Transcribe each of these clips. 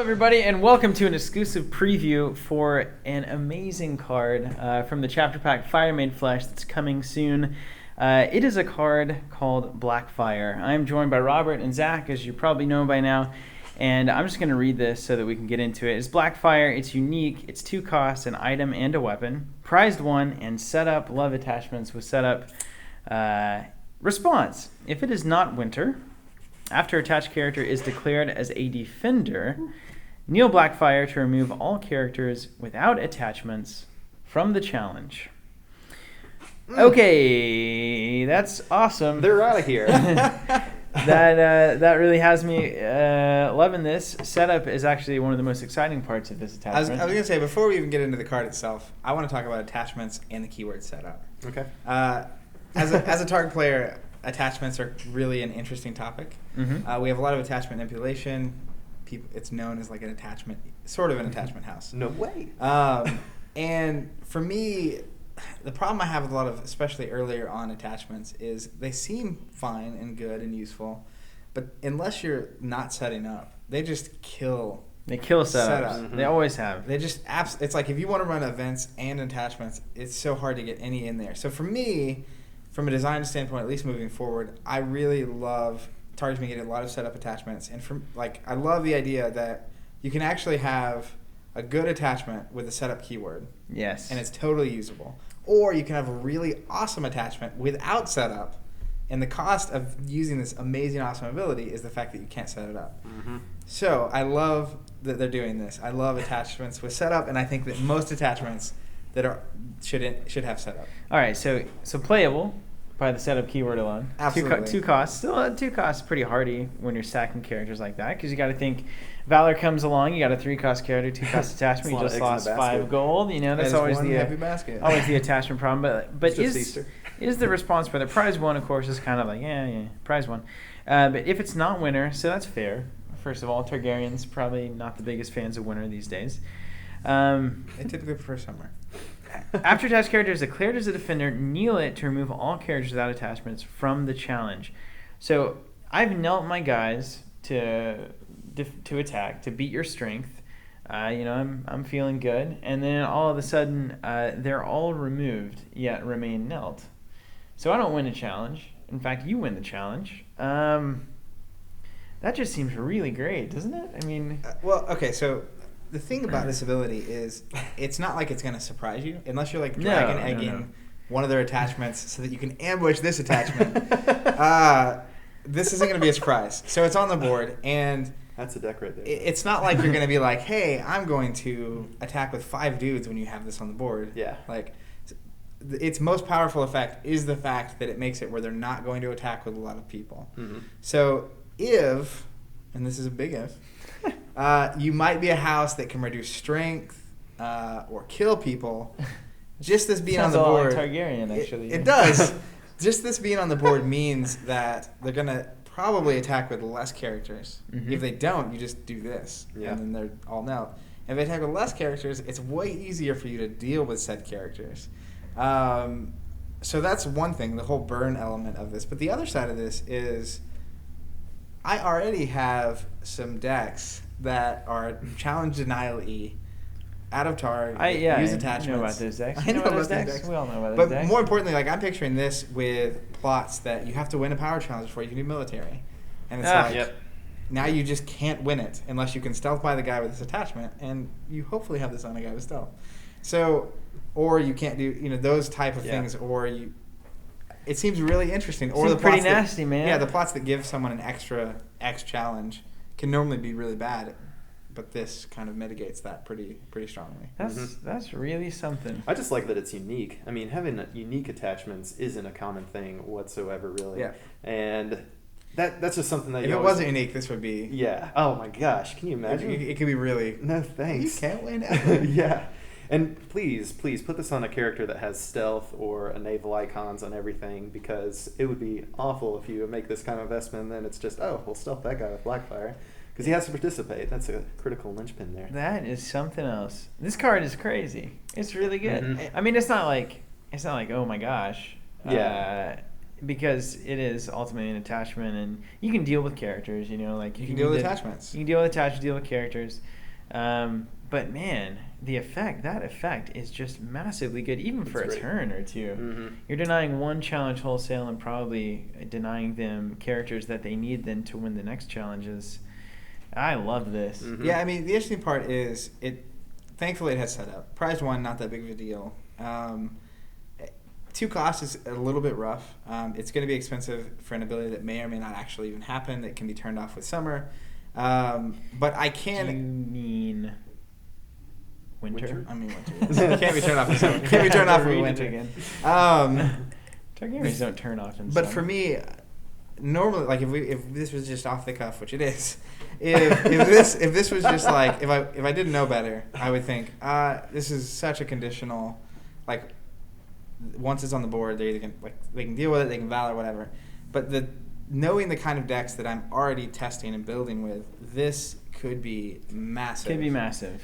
everybody, and welcome to an exclusive preview for an amazing card from the chapter pack Fire Made Flesh that's coming soon. It is a card called Blackfyre. I am joined by Robert and Zach, as you probably know by now, and I'm just going to read this so that we can get into it. It's Blackfyre, it's unique, it's 2 costs, an item and a weapon, prized 1, and setup, love attachments with setup. Response: if it is not winter, after attached character is declared as a defender, kneel Blackfyre to remove all characters without attachments from the challenge. Okay, that's awesome. They're out of here. That really has me loving this. Setup is actually one of the most exciting parts of this attachment. I was going to say, before we even get into the card itself, I want to talk about attachments and the keyword setup. Okay. As a target player, attachments are really an interesting topic. Mm-hmm. We have a lot of attachment manipulation. It's known as like an attachment, sort of an attachment house. No way. And for me, the problem I have with a lot of, especially earlier on attachments, is they seem fine and good and useful, but unless you're not setting up, they just kill. They kill setups. Setup. They always have. They just it's like if you want to run events and attachments, it's so hard to get any in there. So for me, from a design standpoint, at least moving forward, I really love targets me getting a lot of setup attachments, and I love the idea that you can actually have a good attachment with a setup keyword. Yes. And it's totally usable. Or you can have a really awesome attachment without setup, and the cost of using this amazing, awesome ability is the fact that you can't set it up. Mm-hmm. So I love that they're doing this. I love attachments with setup, and I think that most attachments that should have setup. All right, so playable by the setup keyword alone. Absolutely. 2 costs. Still, 2 costs pretty hardy when you're stacking characters like that, because you got to think, Valor comes along, you got a 3-cost character, 2-cost attachment, you just lost 5 gold. You know, that's always the heavy basket. always the attachment problem. But Easter. Is the response for the prize 1, of course, is kind of like prize 1. But if it's not winter, so that's fair. First of all, Targaryens probably not the biggest fans of winter these days. They typically prefer summer. After attached character is declared as a defender, kneel it to remove all characters without attachments from the challenge. So I've knelt my guys to attack, to beat your strength. I'm feeling good, and then all of a sudden they're all removed yet remain knelt. So I don't win a challenge. In fact, you win the challenge. That just seems really great, doesn't it? I mean, okay, so the thing about this ability is it's not like it's going to surprise you unless you're like dragon egging one of their attachments so that you can ambush this attachment. This isn't going to be a surprise. So it's on the board, and that's a deck right there. It's not like you're going to be like, hey, I'm going to attack with 5 dudes when you have this on the board. Yeah. Like, its most powerful effect is the fact that it makes it where they're not going to attack with a lot of people. Mm-hmm. So if, and this is a big if, you might be a house that can reduce strength or kill people. Just this being on the board, like Targaryen, actually. It does. Just this being on the board means that they're gonna probably attack with less characters. Mm-hmm. If they don't, you just do this, and then they're all knelt. If they attack with less characters, it's way easier for you to deal with said characters. So that's one thing, the whole burn element of this. But the other side of this is I already have some decks that are challenge denial E out of tar, use attachments. I know about those decks. I know about those those decks. We all know about but those decks. More importantly, like I'm picturing this with plots that you have to win a power challenge before you can do military. And it's now you just can't win it unless you can stealth by the guy with this attachment, and you hopefully have this on a guy with stealth. So, or you can't do those type of things, or it seems really interesting. Or the pretty plots nasty, man. Yeah, the plots that give someone an extra X challenge can normally be really bad, but this kind of mitigates that pretty strongly. That's really something. I just like that it's unique. I mean, having unique attachments isn't a common thing whatsoever, really. Yeah. And that's just something that if you it always... wasn't unique, this would be... Yeah. Oh, my gosh. Can you imagine? It could be really... No, thanks. You can't win ever. Yeah. And please put this on a character that has stealth or a naval icons on everything, because it would be awful if you make this kind of investment and then it's just, we'll stealth that guy with Blackfire. Because he has to participate. That's a critical linchpin there. That is something else. This card is crazy. It's really good. Mm-hmm. I mean, it's not like oh my gosh. Yeah. because it is ultimately an attachment, and you can deal with characters. Like you can deal with attachments. You can deal with attachments, deal with characters. But man, that effect is just massively good, even for a turn or two. Mm-hmm. You're denying one challenge wholesale and probably denying them characters that they need then to win the next challenges. I love this. Mm-hmm. Yeah, I mean, the interesting part is thankfully it has setup. Prize 1, not that big of a deal. 2 cost is a little bit rough. It's going to be expensive for an ability that may or may not actually even happen, that can be turned off with summer. But I can... Do you mean winter? I mean winter. It can't be turned off in summer. It can't be turned off in winter. Again. Targaryens don't turn off in summer. But for me, normally, like if this was just off the cuff, which it is, if this was just like if I didn't know better, I would think this is such a conditional, like once it's on the board, they can deal with it, they can valor whatever. But knowing the kind of decks that I'm already testing and building with, this could be massive. Could be massive.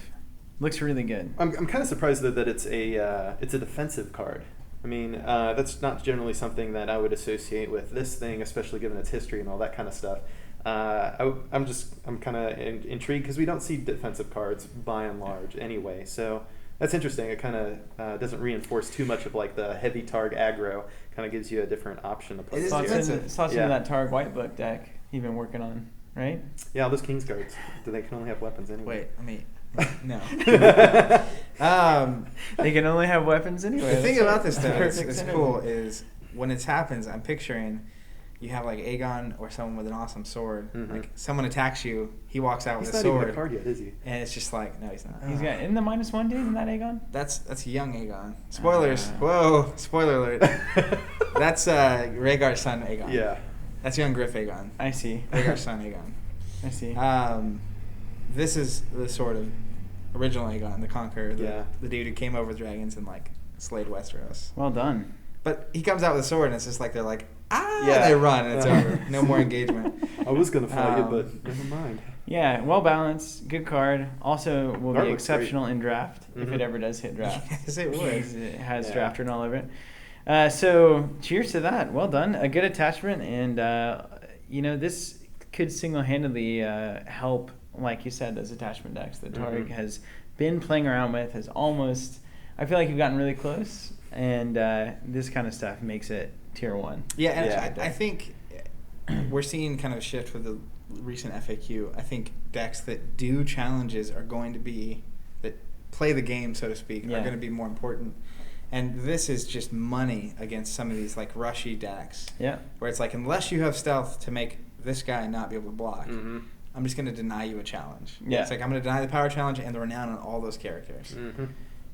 Looks really good. I'm kind of surprised though that it's a defensive card. I mean, that's not generally something that I would associate with this thing, especially given its history and all that kind of stuff. I'm kind of intrigued because we don't see defensive cards by and large anyway. So that's interesting. It kind of doesn't reinforce too much of like the heavy Targ aggro. Kind of gives you a different option to play. Slots into that Targ White Book deck you've been working on, right? Yeah, all those King's cards. They can only have weapons anyway. No. They can only have weapons anyway. The thing about this though, it's cool, is when it happens, I'm picturing you have like Aegon or someone with an awesome sword. Mm-hmm. Like someone attacks you, he walks out with a sword. He's not even a card yet, is he? And it's just like, no, he's not. He's got in the -1 dude in that Aegon. That's young Aegon. Spoilers. Whoa! Spoiler alert. That's Rhaegar's son Aegon. Yeah. That's young Griff Aegon. I see. Rhaegar's son Aegon. I see. This is the sort of original Aegon the Conqueror, the dude who came over with dragons and like slayed Westeros. Well done. But he comes out with a sword and it's just like they're like, they run and it's over. No more engagement. I was gonna fight you, but never mind. Yeah, well balanced, good card. Also will be exceptional in draft if it ever does hit draft. Yes, it would. It has draft written all over it. So cheers to that. Well done. A good attachment, and this could single-handedly help, like you said, those attachment decks that Targ has been playing around with. I feel like you've gotten really close, and this kind of stuff makes it tier 1. Yeah, and I think we're seeing kind of a shift with the recent FAQ. I think decks that do challenges are going to be, that play the game, so to speak, are going to be more important. And this is just money against some of these like rushy decks. Yeah. Where it's like, unless you have stealth to make this guy not be able to block, I'm just going to deny you a challenge. Yeah. It's like, I'm going to deny the power challenge and the renown on all those characters.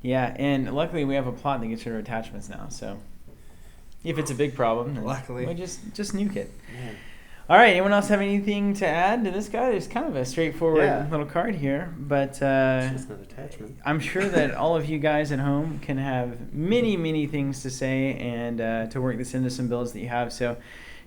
Yeah, and luckily we have a plot that gets rid of attachments now, so if it's a big problem, then luckily we just nuke it. Man. All right, anyone else have anything to add to this guy? There's kind of a straightforward little card here, but it's just an attachment. I'm sure that all of you guys at home can have many things to say and to work this into some builds that you have. So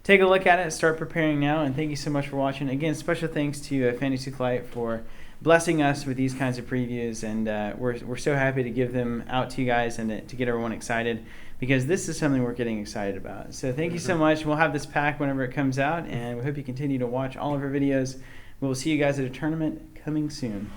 take a look at it, start preparing now, and thank you so much for watching. Again, special thanks to Fantasy Flight for blessing us with these kinds of previews, and we're so happy to give them out to you guys and to get everyone excited, because this is something we're getting excited about. So thank you so much. We'll have this pack whenever it comes out, and we hope you continue to watch all of our videos. We will see you guys at a tournament coming soon.